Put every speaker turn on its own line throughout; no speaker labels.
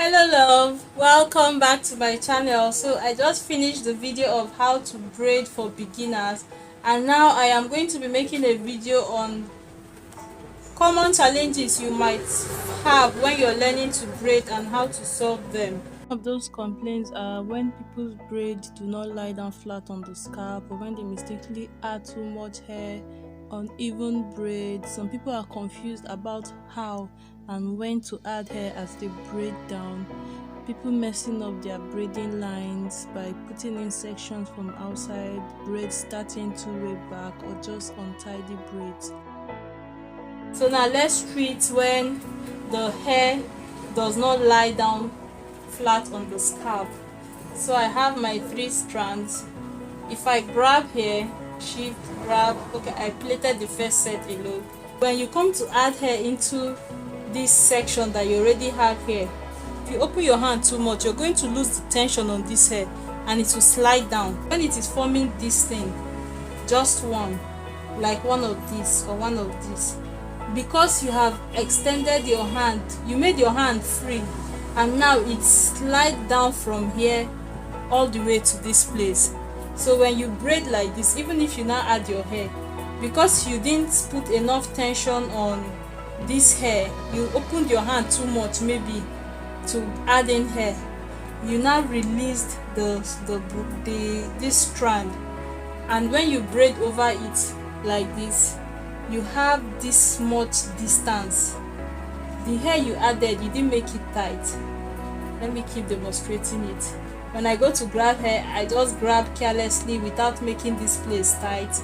Hello love, welcome back to my channel. So I just finished the video of how to braid for beginners, and now I am going to be making a video on common challenges you might have when you're learning to braid and how to solve them. Of those complaints are when people's braids do not lie down flat on the scalp, or when they mistakenly add too much hair, uneven braids. Some people are confused about how and when to add hair as they braid down. People messing up their braiding lines by putting in sections from outside, braids starting two-way back, or just untidy braids. So now let's treat when the hair does not lie down flat on the scalp. So I have my 3 strands. If I grab here, shift, grab, okay, I plaited the first set alone. When you come to add hair into this section that you already have here, if you open your hand too much, you're going to lose the tension on this hair and it will slide down. When it is forming this thing, just one, like one of this or one of this, because you have extended your hand, you made your hand free, and now it slides down from here all the way to this place. So when you braid like this, even if you now add your hair, because you didn't put enough tension on this hair, you opened your hand too much maybe to add in hair, you now released this strand, and when you braid over it like this, you have this much distance. The hair you added, you didn't make it tight. Let me keep demonstrating it. When I go to grab hair, I just grab carelessly without making this place tight.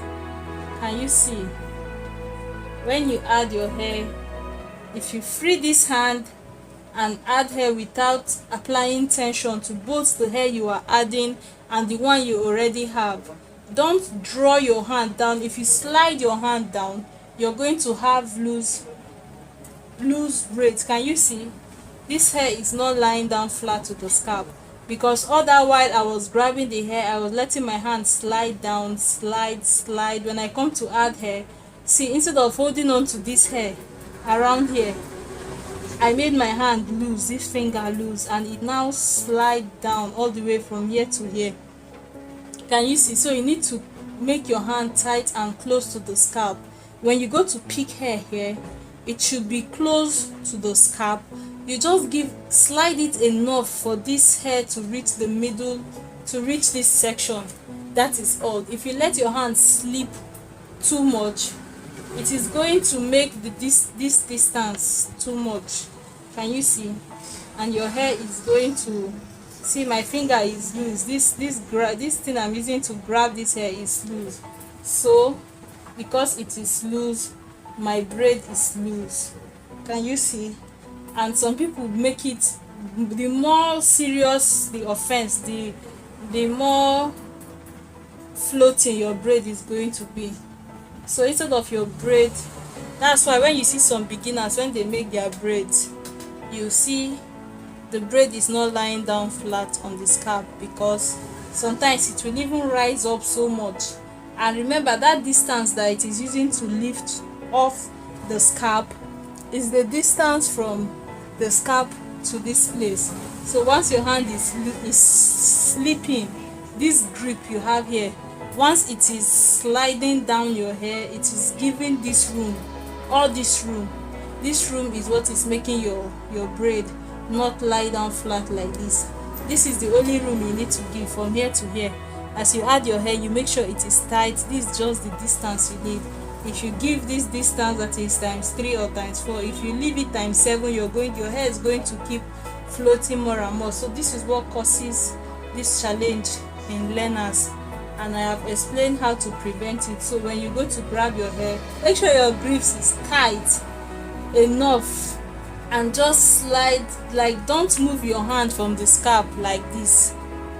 Can you see? When you add your hair, if you free this hand and add hair without applying tension to both the hair you are adding and the one you already have, don't draw your hand down. If you slide your hand down, you're going to have loose braids. Can you see? This hair is not lying down flat to the scalp, because all that while I was grabbing the hair, I was letting my hand slide down, slide. When I come to add hair, see, instead of holding on to this hair around here, I made my hand loose, this finger loose, and it now slide down all the way from here to here. Can you see? So you need to make your hand tight and close to the scalp. When you go to pick hair here, it should be close to the scalp. You just slide it enough for this hair to reach the middle, to reach this section. That is all. If you let your hand slip too much, it is going to make this distance too much. Can you see? And your hair is going to, see, my finger is loose. This thing I'm using to grab this hair is loose. So because it is loose, my braid is loose. Can you see? And some people make it, the more serious the offense, the more floating your braid is going to be. So instead of your braid, that's why when you see some beginners, when they make their braids, you see the braid is not lying down flat on the scalp, because sometimes it will even rise up so much. And remember, that distance that it is using to lift off the scalp is the distance from the scalp to this place. So once your hand is slipping, this grip you have here, once it is sliding down your hair, it is giving this room, all this room is what is making your braid not lie down flat like this. This is the only room you need to give from here to here. As you add your hair, you make sure it is tight. This is just the distance you need. If you give this distance, that is times 3 or times 4, if you leave it times 7, your hair is going to keep floating more and more. So this is what causes this challenge in learners, and I have explained how to prevent it. So when you go to grab your hair, make sure your grips is tight enough, and just slide, like, don't move your hand from the scalp like this.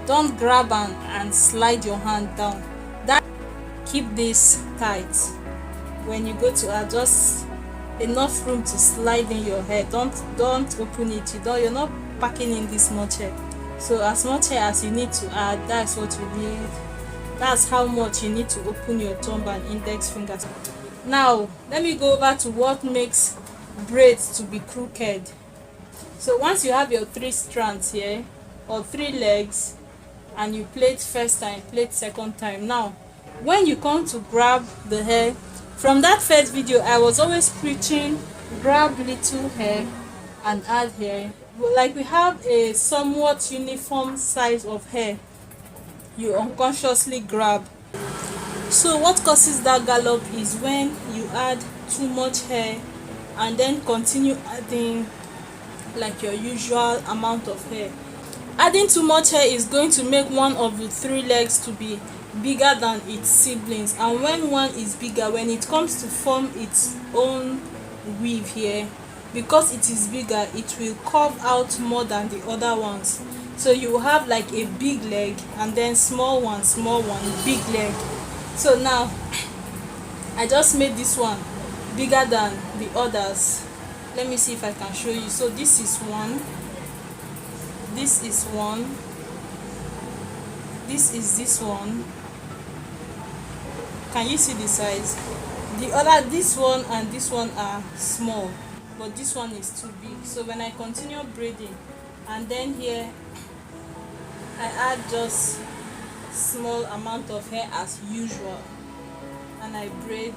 Don't grab and slide your hand down. Keep this tight. When you go to add, just enough room to slide in your hair. Don't open it. You're not packing in this much hair. So as much hair as you need to add, that's what you need. That's how much you need to open your thumb and index fingers. Now let me go over to what makes braids to be crooked. So once you have your 3 strands here, or 3 legs, and you plait first time, plait second time, now when you come to grab the hair, from that first video I was always preaching grab little hair and add hair. Like we have a somewhat uniform size of hair, you unconsciously grab. So what causes that gallop is when you add too much hair and then continue adding like your usual amount of hair. Adding too much hair is going to make one of the 3 legs to be bigger than its siblings, and when one is bigger, when it comes to form its own weave here, because it is bigger, it will curve out more than the other ones. So you have like a big leg and then small one, big leg. So now I just made this one bigger than the others. Let me see if I can show you. So this is one, this is one, this is this one. Can you see the size? The other, this one and this one are small, but this one is too big. So when I continue braiding, and then here I add just small amount of hair as usual, and I braid,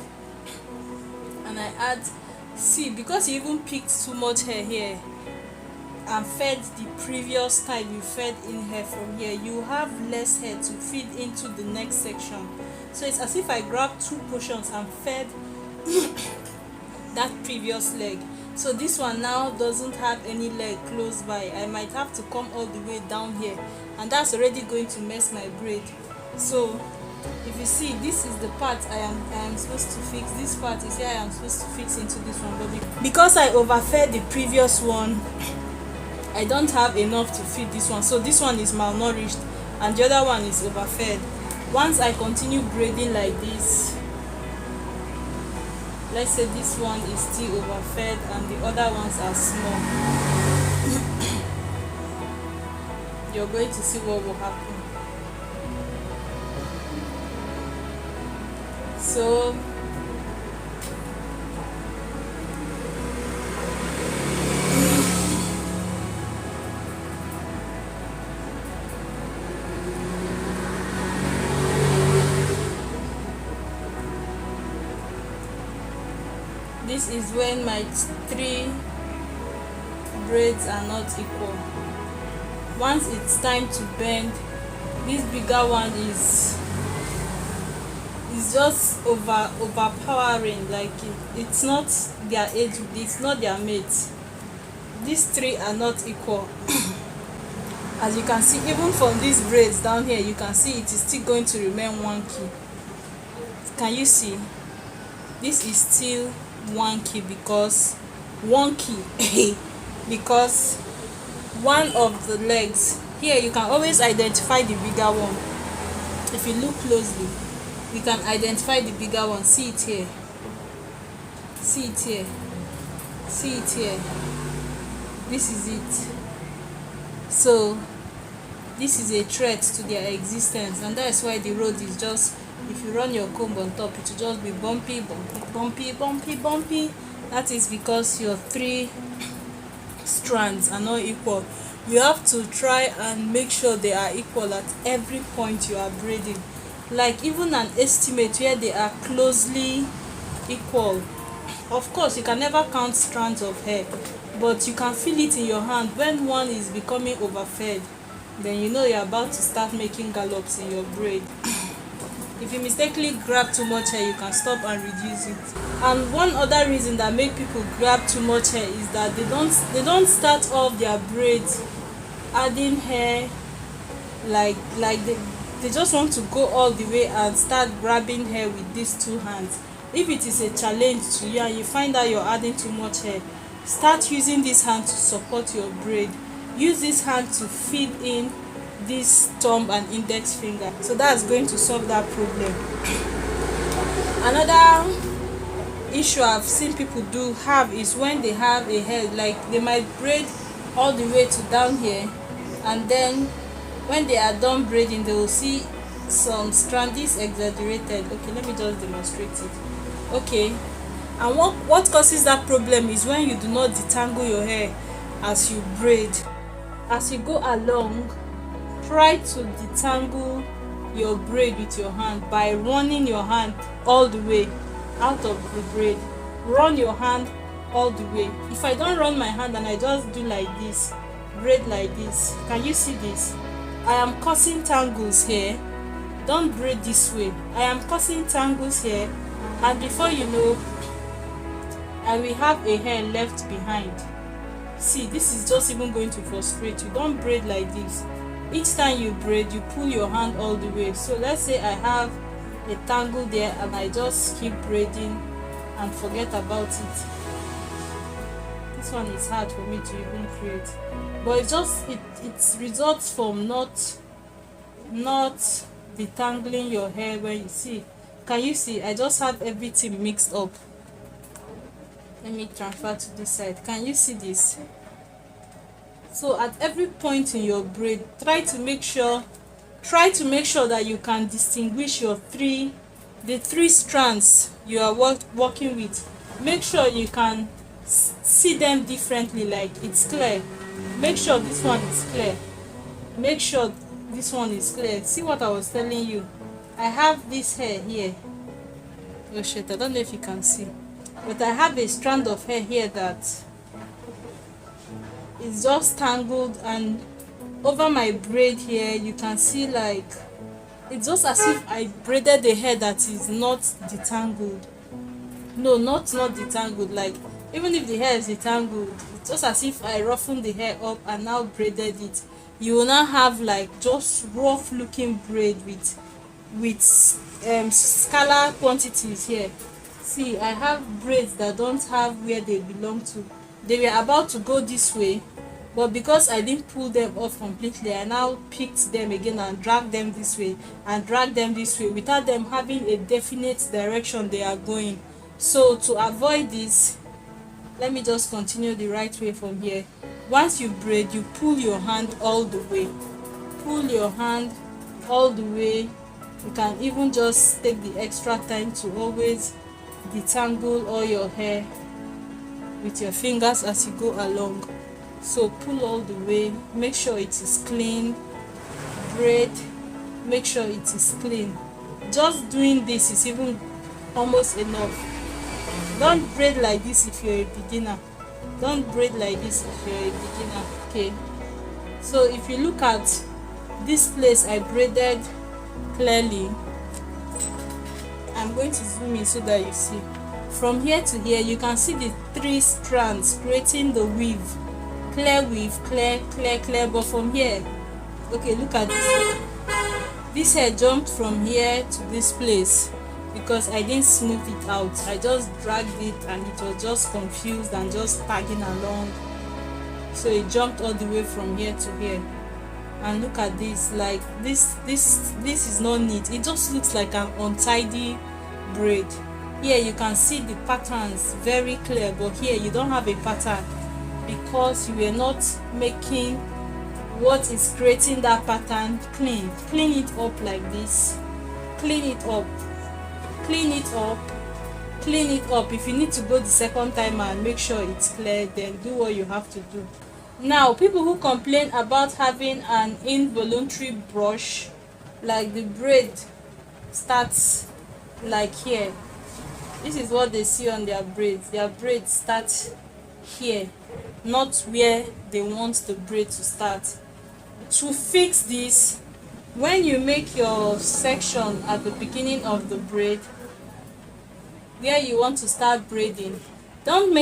and I add, see, because you even picked too much hair here and fed the previous time you fed in hair from here, you have less hair to feed into the next section. So it's as if I grabbed 2 portions and fed that previous leg. So this one now doesn't have any leg close by. I might have to come all the way down here, and that's already going to mess my braid. So if you see, this is the part I am supposed to fix. This part is here I am supposed to fix into this one, but because I overfed the previous one, I don't have enough to feed this one. So this one is malnourished and the other one is overfed. Once I continue braiding like this, let's say this one is still overfed and the other ones are small, you're going to see what will happen. So this is when my 3 braids are not equal. Once it's time to bend, this bigger one is just overpowering. Like it's not their age, it's not their mate. These 3 are not equal. As you can see, even from these braids down here, you can see it is still going to remain wonky. Can you see? This is still wonky because because one of the legs here, you can always identify the bigger one. If you look closely, you can identify the bigger one. See it here, see it here, see it here. This is it. So this is a threat to their existence, and that's why the road is just, if you run your comb on top, it will just be bumpy, bumpy, bumpy, bumpy, bumpy. That is because your 3 strands are not equal. You have to try and make sure they are equal at every point you are braiding. Like even an estimate where they are closely equal. Of course, you can never count strands of hair, but you can feel it in your hand when one is becoming overfed. Then you know you're about to start making gallops in your braid. If you mistakenly grab too much hair, you can stop and reduce it. And one other reason that make people grab too much hair is that they don't start off their braids adding hair like they just want to go all the way and start grabbing hair with these 2 hands. If it is a challenge to you and you find out you're adding too much hair, start using this hand to support your braid. Use this hand to feed in this thumb and index finger. So that's going to solve that problem. Another issue I've seen people have is when they have a hair, like they might braid all the way to down here, and then when they are done braiding, they will see some strand is exaggerated. Okay, let me just demonstrate it. Okay, and what causes that problem is when you do not detangle your hair as you braid. As you go along, try to detangle your braid with your hand by running your hand all the way out of the braid. Run your hand all the way. If I don't run my hand and I just do like this, braid like this, can you see this? I am causing tangles here. Don't braid this way. I am causing tangles here, and before you know, I will have a hair left behind. See, this is just even going to frustrate you. Don't braid like this. Each time you braid, you pull your hand all the way. So let's say I have a tangle there and I just keep braiding and forget about it. This one is hard for me to even create, but it results from not detangling your hair. When you see, can you see, I just have everything mixed up. Let me transfer to this side. Can you see this? So at every point in your braid, try to make sure that you can distinguish the three strands you are working with. Make sure you can see them differently, like it's clear. Make sure this one is clear. Make sure this one is clear. See what I was telling you? I have this hair here. Oh shit, I don't know if you can see, but I have a strand of hair here that is just tangled, and over my braid here you can see like it's just as if I braided the hair that is not detangled. No, not detangled. Like even if the hair is detangled, it's just as if I roughened the hair up and now braided it. You will now have like just rough looking braid with scalar quantities here. See, I have braids that don't have where they belong to. They were about to go this way, but because I didn't pull them off completely, I now picked them again and dragged them this way and dragged them this way without them having a definite direction they are going. So to avoid this, let me just continue the right way from here. Once you braid, you pull your hand all the way. Pull your hand all the way. You can even just take the extra time to always detangle all your hair with your fingers as you go along. So pull all the way, make sure it is clean. Braid, make sure it is clean. Just doing this is even almost enough. Don't braid like this if you're a beginner. Don't braid like this if you're a beginner. Okay, so if you look at this place I braided clearly, I'm going to zoom in so that you see. From here to here, you can see the three strands creating the weave. Clear weave, clear, clear, clear. But from here, okay, look at this. This hair jumped from here to this place because I didn't smooth it out. I just dragged it and it was just confused and just tagging along. So it jumped all the way from here to here. And look at this, like this is not neat. It just looks like an untidy braid. Here you can see the patterns very clear, but here you don't have a pattern because you were not making what is creating that pattern clean. Clean it up like this. Clean it up. Clean it up. Clean it up. If you need to go the second time and make sure it's clear, then do what you have to do. Now, people who complain about having an involuntary brush, like the braid starts like here. This is what they see on their braids. Their braids start here, not where they want the braid to start. To fix this, when you make your section at the beginning of the braid, where you want to start braiding, don't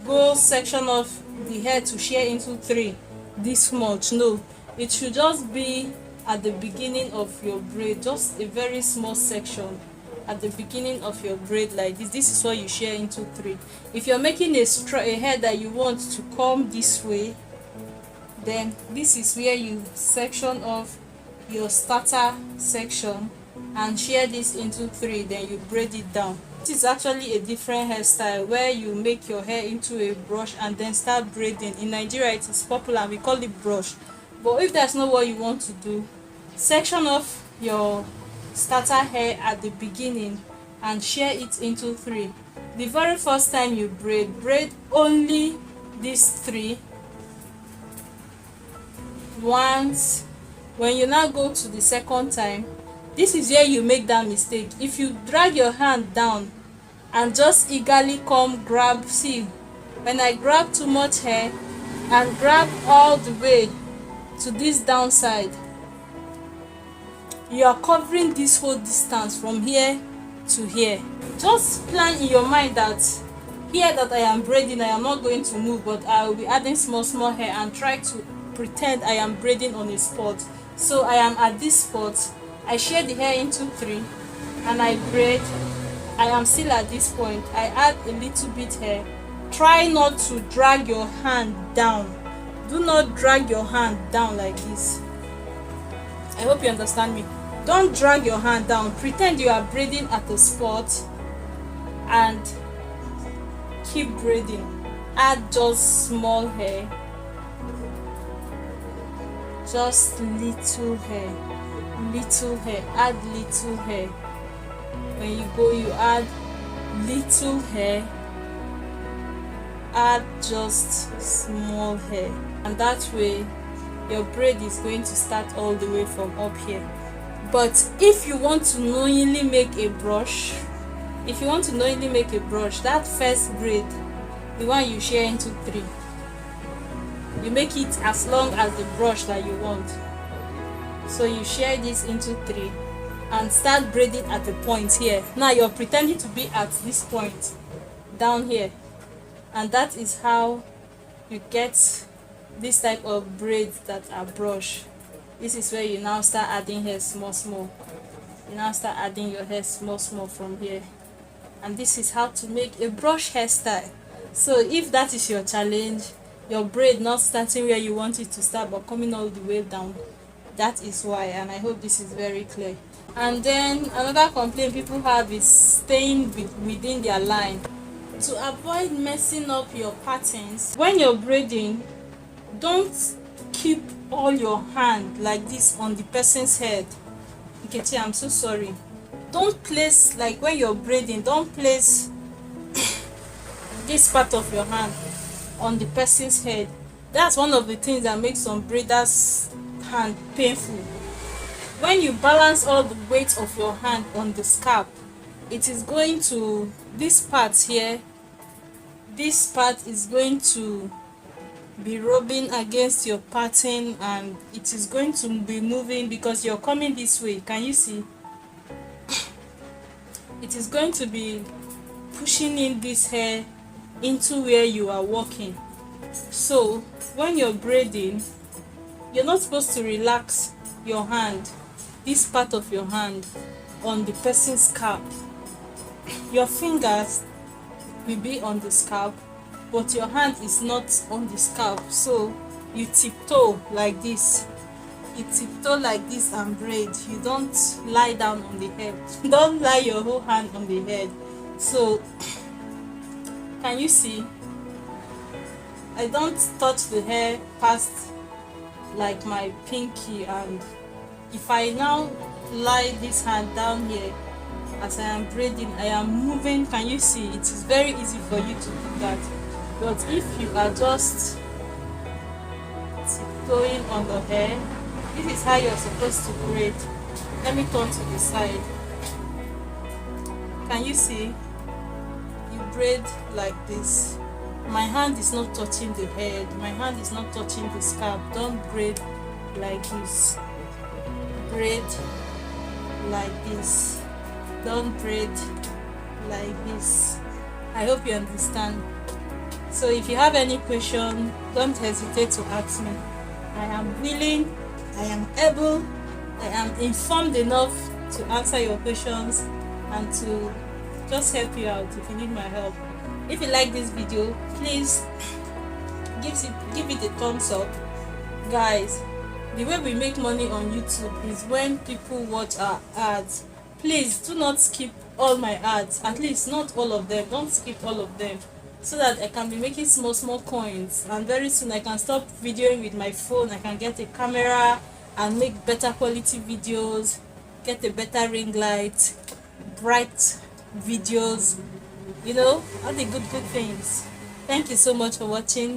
go section of the hair to shear into three this much. No, it should just be at the beginning of your braid, just a very small section at the beginning of your braid like this. This is what you shear into three. If you're making a hair that you want to come this way, then this is where you section off your starter section and shear this into three, then you braid it down. This is actually a different hairstyle where you make your hair into a brush and then start braiding. In Nigeria it is popular, we call it brush. But if that's not what you want to do, section off your starter hair at the beginning and shear it into three. The very first time you braid only these three once. When you now go to the second time, this is where you make that mistake. If you drag your hand down and just eagerly come grab, see, when I grab too much hair and grab all the way to this downside, you are covering this whole distance from here to here. Just plan in your mind that here that I am braiding, I am not going to move, but I will be adding small hair and try to pretend I am braiding on a spot. So I am at this spot, I share the hair into three and I braid. I am still at this point, I add a little bit hair. Try not to drag your hand down. Do not drag your hand down like this. I hope you understand me. Don't drag your hand down. Pretend you are braiding at a spot and keep braiding. Add just small hair, just little hair, add little hair. When you go, you add little hair, add just small hair, and that way your braid is going to start all the way from up here. But if you want to knowingly make a brush, that first braid, the one you share into three, you make it as long as the brush that you want. So you share this into three and start braiding at the point here. Now you're pretending to be at this point down here, and that is how you get this type of braids that are brush. This is where you now start adding hair small. You now start adding your hair small from here, and this is how to make a brush hairstyle. So if that is your challenge, your braid not starting where you want it to start but coming all the way down, that is why. And I hope this is very clear. And then another complaint people have is staying within their line. To avoid messing up your patterns, when you're braiding, don't keep all your hand like this on the person's head. Nkechi, I'm so sorry. Don't place, like when you're braiding, don't place this part of your hand on the person's head. That's one of the things that makes some braiders' hand painful. When you balance all the weight of your hand on the scalp, it is going to, this part here, this part is going to be rubbing against your pattern, and it is going to be moving because you're coming this way. Can you see? It is going to be pushing in this hair into where you are walking. So when you're braiding, you're not supposed to relax your hand, this part of your hand, on the person's scalp. Your fingers will be on the scalp, but your hand is not on the scalp. So you tiptoe like this. You tiptoe like this and braid. You don't lie down on the head. Don't lie your whole hand on the head. So can you see? I don't touch the hair past like my pinky, and if I now lie this hand down here as I am braiding, I am moving. Can you see? It is very easy for you to do that. But if you are just tiptoeing on the hair, this is how you're supposed to braid. Let me turn to the side. Can you see? You braid like this. My hand is not touching the head. My hand is not touching the scalp. Don't braid like this. Braid like this. Don't braid like this. I hope you understand. So if you have any question, don't hesitate to ask me. I am willing, I am able, I am informed enough to answer your questions and to just help you out if you need my help. If you like this video, please give it a thumbs up. Guys, the way we make money on YouTube is when people watch our ads. Please do not skip all my ads, at least not all of them. Don't skip all of them, so that I can be making small coins, and very soon I can stop videoing with my phone. I can get a camera and make better quality videos, get a better ring light, bright videos, you know, all the good things. Thank you so much for watching.